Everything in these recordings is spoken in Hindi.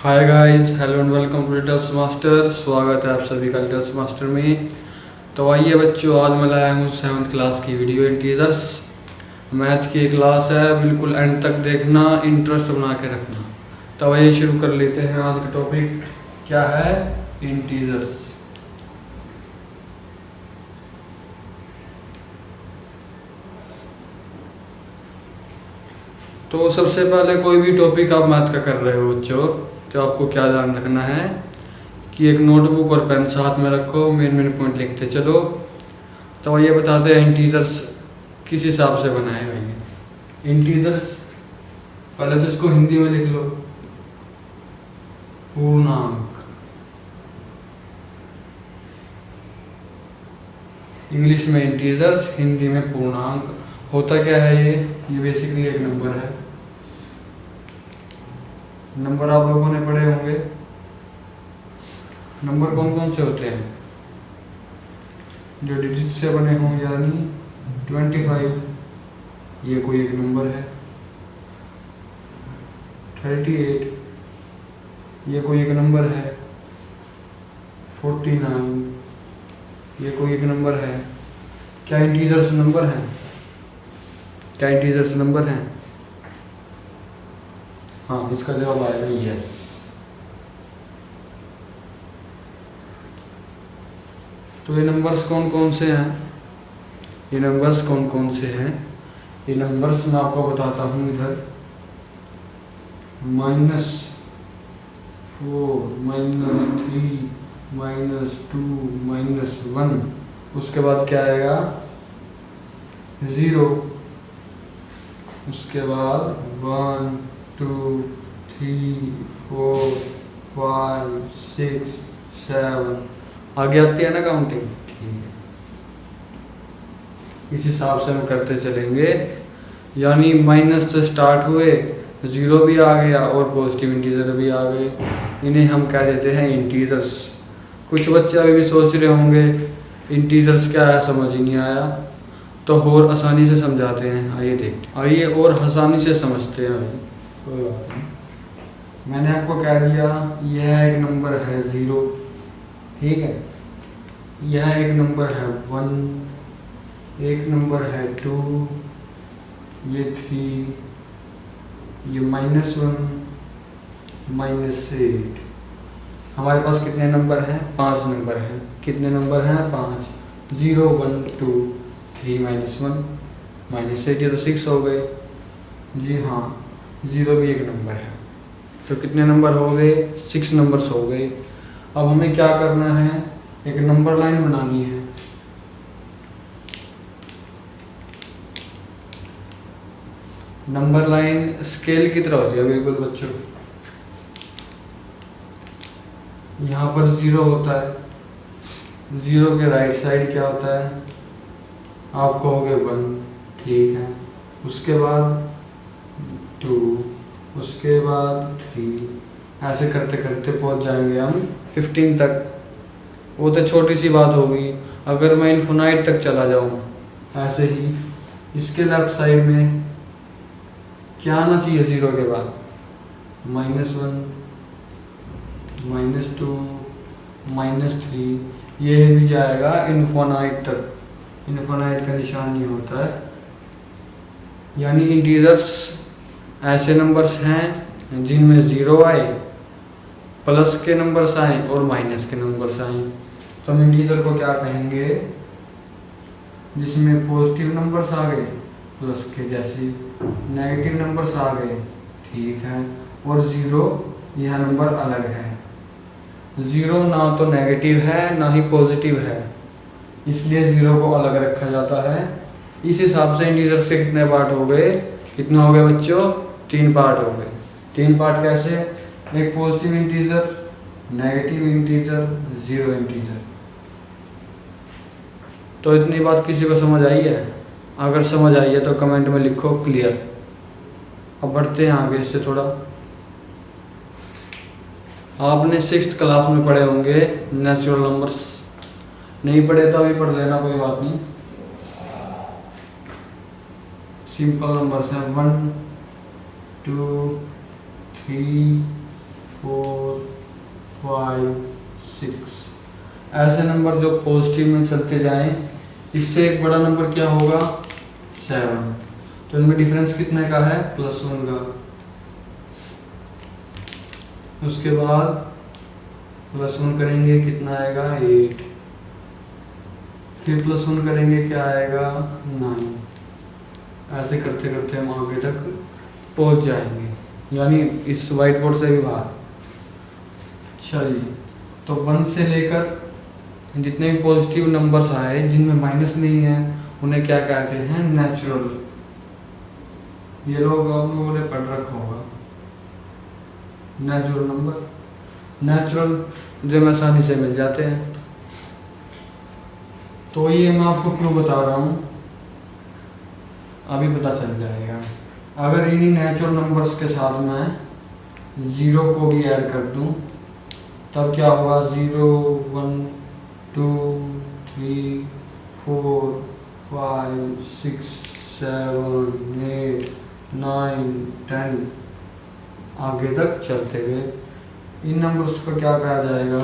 Hi guys, hello and welcome to littles master. स्वागत है आप सभी का लिटल्स मास्टर में। तो आइए बच्चों, आज मैं लाया हूँ 7th क्लास की वीडियो इंटीजर्स। मैथ की क्लास है, बिल्कुल एंड तक देखना, इंटरेस्ट बना के रखना। तो आइए शुरू कर लेते हैं। आज का टॉपिक क्या है? इंटीजर्स। तो सबसे पहले कोई भी टॉपिक आप मैथ का कर रहे हो बच्चों, तो आपको क्या ध्यान रखना है कि एक नोटबुक और पेन साथ में रखो, मेन पॉइंट लिखते चलो। तो ये बताते हैं इंटीजर्स किस हिसाब से बनाए हुए हैं। इंटीजर्स पहले तो इसको हिंदी में लिख लो, पूर्णांक। इंग्लिश में इंटीजर्स, हिंदी में पूर्णांक। होता क्या है ये बेसिकली एक नंबर है। नंबर आप लोगों ने पढ़े होंगे। नंबर कौन कौन से होते हैं? जो डिजिट से बने हों, यानी 25, ये कोई एक नंबर है। 38, ये कोई एक नंबर है। 49, ये कोई एक नंबर है। क्या इंटीजर्स नंबर हैं? क्या इंटीजर्स नंबर हैं? हाँ, इसका जवाब आएगा यस। तो ये नंबर्स कौन कौन से हैं? ये नंबर्स कौन कौन से हैं? ये नंबर्स मैं आपको बताता हूँ इधर। -4, -3, -2, -1। उसके बाद क्या आएगा? 0। उसके बाद 1, 2, 3, 4, 5, 6, 7। आगे आती है ना काउंटिंग। ठीक है, इस हिसाब से हम करते चलेंगे। यानी माइनस से स्टार्ट हुए, 0 भी आ गया और पॉजिटिव इंटीजर भी आ गए। इन्हें हम कह देते हैं इंटीजर्स। कुछ बच्चे अभी भी सोच रहे होंगे इंटीजर्स क्या है, समझ ही नहीं आया। तो और आसानी से समझाते हैं, आइए देखते। आइए और आसानी से समझते हैं। कोई बात नहीं, मैंने आपको कह दिया यह एक नंबर है 0, ठीक है। यह एक नंबर है 1, एक नंबर है 2, ये 3, ये -1, -8। हमारे पास कितने नंबर हैं? 5 नंबर हैं। कितने नंबर हैं? 5। 0, 1, 2, 3, -1, -8, ये तो 6 हो गए। जी हाँ, 0 भी एक नंबर है। तो कितने नंबर हो गए? 6 नंबर्स हो गए। अब हमें क्या करना है? एक नंबर लाइन बनानी है। नंबर लाइन स्केल की तरह होती है बिल्कुल बच्चों। यहाँ पर 0 होता है। 0 के राइट साइड क्या होता है? आप कहोगे 1, ठीक है। उसके बाद 2, उसके बाद 3, ऐसे करते करते पहुंच जाएंगे हम 15 तक। वो तो छोटी सी बात होगी। अगर मैं इन्फिनाइट तक चला जाऊँ, ऐसे ही इसके लेफ्ट साइड में क्या आना चाहिए 0 के बाद? -1, -2, -3, ये भी जाएगा इन्फिनाइट तक। इन्फिनाइट का निशान नहीं होता है। यानी इंटीजर्स ऐसे नंबर्स हैं जिनमें 0 आए, प्लस के नंबर्स आए और माइनस के नंबर्स आए। तो हम इंटीजर को क्या कहेंगे? जिसमें पॉजिटिव नंबर्स आ गए प्लस के जैसे, नेगेटिव नंबर्स आ गए, ठीक है, और 0, यह नंबर अलग है। 0 ना तो नेगेटिव है ना ही पॉजिटिव है, इसलिए 0 को अलग रखा जाता है। इस हिसाब से इंटीजर्स के कितने पार्ट हो गए? कितने हो गए बच्चों? 3 पार्ट हो गए। 3 पार्ट कैसे? एक positive integer, negative integer, 0 integer. तो इतनी बात किसी को समझ आई है? अगर समझ आई है तो कमेंट में लिखो क्लियर। अब बढ़ते हैं आगे इससे थोड़ा। आपने 6th क्लास में पढ़े होंगे नेचुरल नंबर्स। नहीं पढ़े तो अभी पढ़ लेना, कोई बात नहीं। सिंपल नंबर्स हैं 1, 2, 3, 4 5 6 ऐसे नंबर जो पॉजिटिव में चलते जाएं, इससे एक बड़ा नंबर क्या होगा 7। तो इनमें डिफरेंस कितने का है +1 का। उसके बाद +1 करेंगे कितना आएगा 8, फिर +1 करेंगे क्या आएगा 9। ऐसे करते करते हम आगे तक पहुंच जाएंगे, यानी इस वाइट बोर्ड से भी बाहर। चलिए, तो 1 से लेकर जितने भी पॉजिटिव नंबर्स आए जिनमें माइनस नहीं है उन्हें क्या कहते हैं नेचुरल। ये लोग आप लोगों ने पढ़ रखा होगा नेचुरल नंबर, नेचुरल जो आसानी से मिल जाते हैं। तो ये मैं आपको क्यों बता रहा हूँ अभी पता चल जाएगा। अगर इन्हीं नेचुरल नंबर्स के साथ मैं 0 को भी ऐड कर दूं तब क्या होगा 0 1 2 3 4 5 6 7 8 9 10 आगे तक चलते गए। इन नंबर्स को क्या कहा जाएगा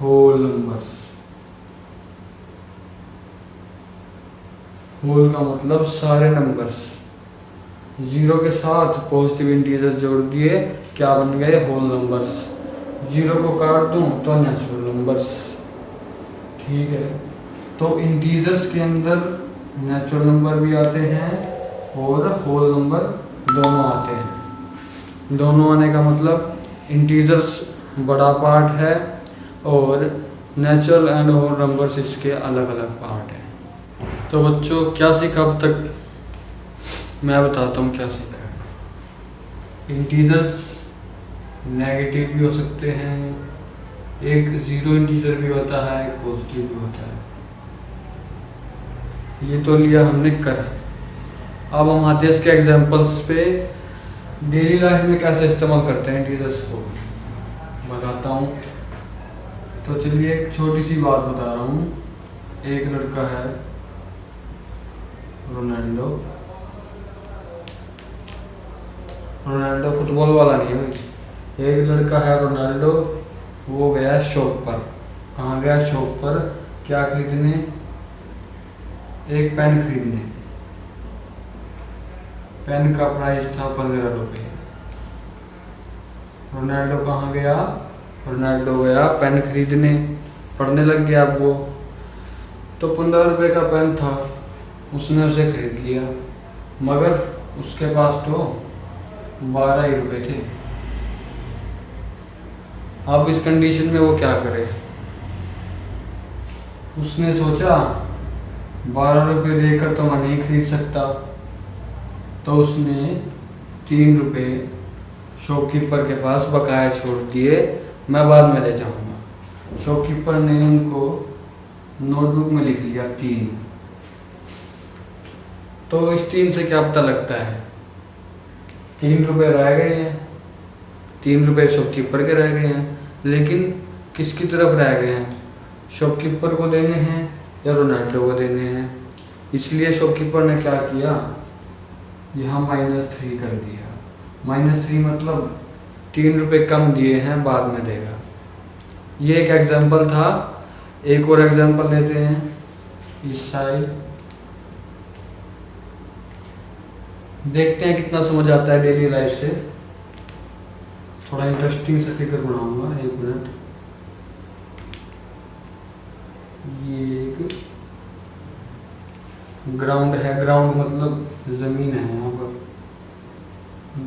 होल नंबर्स। होल का मतलब सारे नंबर्स। 0 के साथ पॉजिटिव इंटीजर जोड़ दिए क्या बन गए होल नंबर्स। 0 को काट दूं तो नेचुरल नंबर्स। ठीक है, तो इंटीजर्स के अंदर नेचुरल नंबर भी आते हैं और होल नंबर दोनों आते हैं। दोनों आने का मतलब इंटीजर्स बड़ा पार्ट है और नेचुरल एंड होल नंबर्स इसके अलग अलग पार्ट हैं। तो बच्चों क्या सीखा अब तक, मैं बताता हूँ क्या सीखा। इंटीजर्स नेगेटिव भी हो सकते हैं, एक 0 इंटीजर भी होता है, एक पॉजिटिव भी होता है। ये तो लिया हमने कर। अब हम आते हैं इसके एग्जांपल्स पे। डेली लाइफ में कैसे इस्तेमाल करते हैं इंटीजर्स को बताता हूँ। तो चलिए एक छोटी सी बात बता रहा हूँ। एक लड़का है रोनाल्डो, रोनाल्डो फुटबॉल वाला नहीं है भाई। एक लड़का है रोनाल्डो, वो गया शॉप पर। कहाँ गया शॉप पर, क्या खरीदने, एक पेन खरीदने। पेन का प्राइस था 15 रुपये। रोनाल्डो कहाँ गया, रोनाल्डो गया पेन खरीदने, पढ़ने लग गया वो। तो 15 रुपये का पेन था, उसने उसे खरीद लिया, मगर उसके पास तो 12 ही रुपये थे। अब इस कंडीशन में वो क्या करे, उसने सोचा 12 रुपये देकर तो मैं नहीं खरीद सकता। तो उसने 3 रुपये शॉपकीपर के पास बकाया छोड़ दिए, मैं बाद में ले जाऊंगा। शॉपकीपर ने उनको नोटबुक में लिख लिया 3। तो इस 3 से क्या पता लगता है 3 रुपये रह गए हैं, 3 रुपये शॉपकीपर के रह गए हैं। लेकिन किसकी तरफ रह गए हैं, शॉपकीपर को देने हैं या रोनाल्डो को देने हैं। इसलिए शॉपकीपर ने क्या किया, यहाँ -3 कर दिया। -3 मतलब 3 रुपये कम दिए हैं, बाद में देगा। ये एक एग्जाम्पल था। एक और एग्जाम्पल लेते हैं इस साइड, देखते हैं कितना समझ आता है डेली लाइफ से। थोड़ा इंटरेस्टिंग से फिगर बनाऊंगा, 1 मिनट। ये एक ग्राउंड है, ग्राउंड मतलब जमीन है, यहाँ पर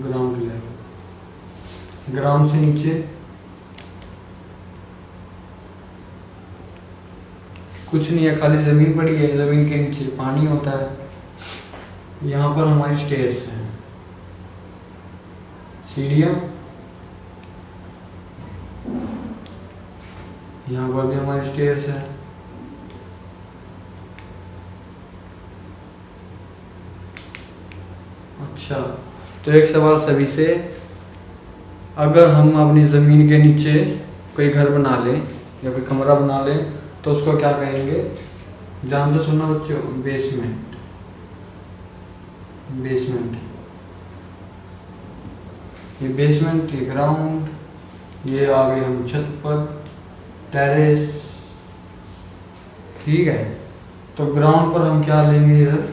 ग्राउंड लेवल। ग्राउंड से नीचे कुछ नहीं है, खाली जमीन पड़ी है। जमीन के नीचे पानी होता है। यहाँ पर हमारी स्टेयर्स हैं, सीढ़ियाँ। यहाँ पर भी हमारी स्टेयर्स है। अच्छा, तो एक सवाल सभी से, अगर हम अपनी ज़मीन के नीचे कोई घर बना लें या कोई कमरा बना लें तो उसको क्या कहेंगे, ध्यान से सुनना बच्चों, बेसमेंट। बेसमेंट, ये बेसमेंट, ये ग्राउंड, ये आ गए हम छत पर, टेरेस। ठीक है, तो ग्राउंड पर हम क्या लेंगे, इधर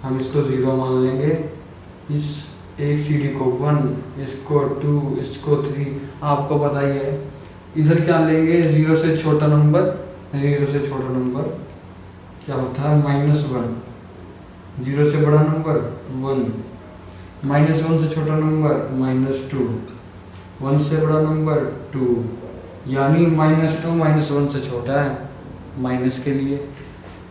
हम इसको 0 मान लेंगे, इस एक सीढ़ी को 1, इसको 2, इसको 3, आपको पता ही है। इधर क्या लेंगे, 0 से छोटा नंबर, 0 से छोटा नंबर क्या होता है -1, 0 से बड़ा नंबर 1, -1 से छोटा नंबर -2, 1 से बड़ा नंबर 2, यानी -2 -1 से छोटा है माइनस के लिए,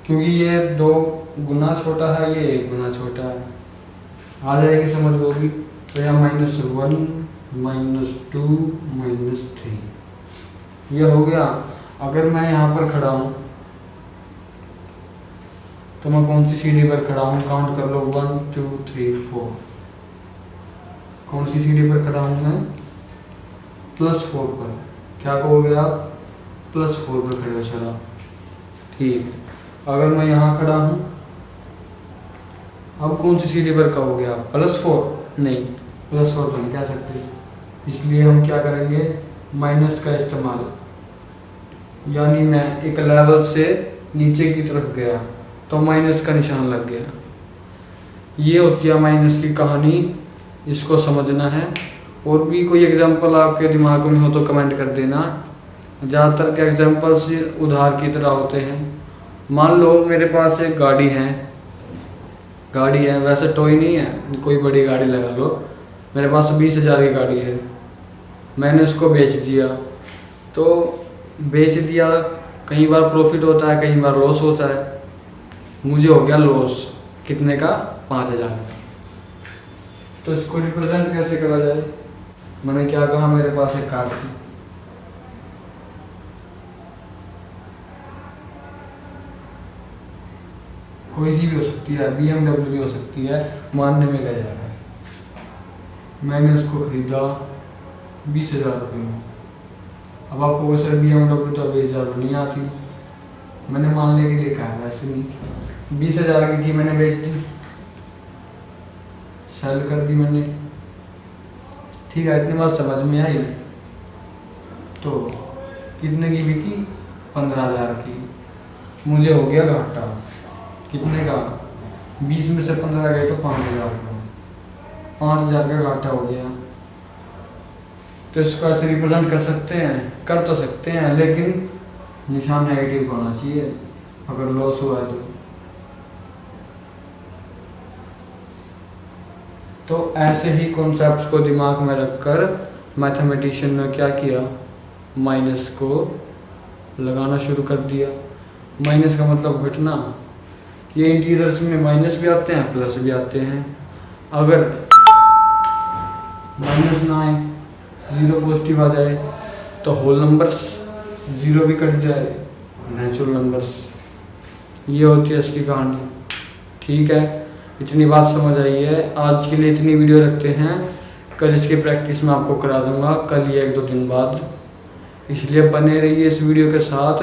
क्योंकि ये 2 गुना छोटा है, ये 1 गुना छोटा है। आ जाएगी समझ वो भी। तो यहाँ -1 -2 -3 ये हो गया। अगर मैं यहाँ पर खड़ा हूँ तो मैं कौन सी सीढ़ी पर खड़ा हूँ, काउंट कर लो, 1 2 3 4। कौन सी सीढ़ी पर खड़ा हूँ मैं, +4 पर। क्या कहोगे आप, +4 पर खड़े हो चलो। ठीक, अगर मैं यहाँ खड़ा हूँ, अब कौन सी सीढ़ी पर कहोगे आप, +4? नहीं, +4 तो नहीं कह सकते, इसलिए हम क्या करेंगे, माइनस का इस्तेमाल। यानी मैं एक लेवल से नीचे की तरफ गया तो माइनस का निशान लग गया। ये होती है माइनस की कहानी, इसको समझना है। और भी कोई एग्जांपल आपके दिमाग में हो तो कमेंट कर देना। ज़्यादातर के एग्जांपल्स उधार की तरह होते हैं। मान लो मेरे पास एक गाड़ी है, वैसे टॉय नहीं है, कोई बड़ी गाड़ी लगा लो। मेरे पास 20,000 की गाड़ी है, मैंने उसको बेच दिया। तो बेच दिया, कई बार प्रॉफिट होता है, कई बार लॉस होता है। मुझे हो गया लॉस, कितने का, 5,000। तो इसको रिप्रेजेंट कैसे करा जाए, मैंने क्या कहा, मेरे पास एक कार थी, कोई सी भी हो सकती है, BMW भी हो सकती है, मानने में क्या जा रहा है। मैंने उसको खरीदा 20,000 रुपये में। अब आपको वैसे BMW तो 20,000 में नहीं आती, मैंने मानने के लिए कहा, वैसे नहीं। 20,000 की थी, मैंने बेच दी, सेल कर दी मैंने। ठीक है, इतनी बात समझ में आई। तो कितने की बिकी, 15,000 की। मुझे हो गया घाटा, कितने का, 20 में से 15 गए तो 5,000 का, 5,000 का घाटा हो गया। तो इसको ऐसे रिप्रेजेंट कर सकते हैं, कर तो सकते हैं, लेकिन निशान नेगेटिव होना चाहिए अगर लॉस हुआ है तो ऐसे ही कॉन्सेप्ट्स को दिमाग में रखकर मैथमेटिशियन ने क्या किया, माइनस को लगाना शुरू कर दिया। माइनस का मतलब घटना। ये इंटीजर्स में माइनस भी आते हैं, प्लस भी आते हैं। अगर माइनस ना आए, 0 पॉजिटिव आ जाए, तो होल नंबर्स 0 भी कट जाए, नेचुरल नंबर्स। ये होती है इसकी कहानी। ठीक है, इतनी बात समझ आई है। आज के लिए इतनी वीडियो रखते हैं, कल इसकी प्रैक्टिस मैं आपको करा दूंगा, कल या 1-2 दिन बाद। इसलिए बने रहिए इस वीडियो के साथ।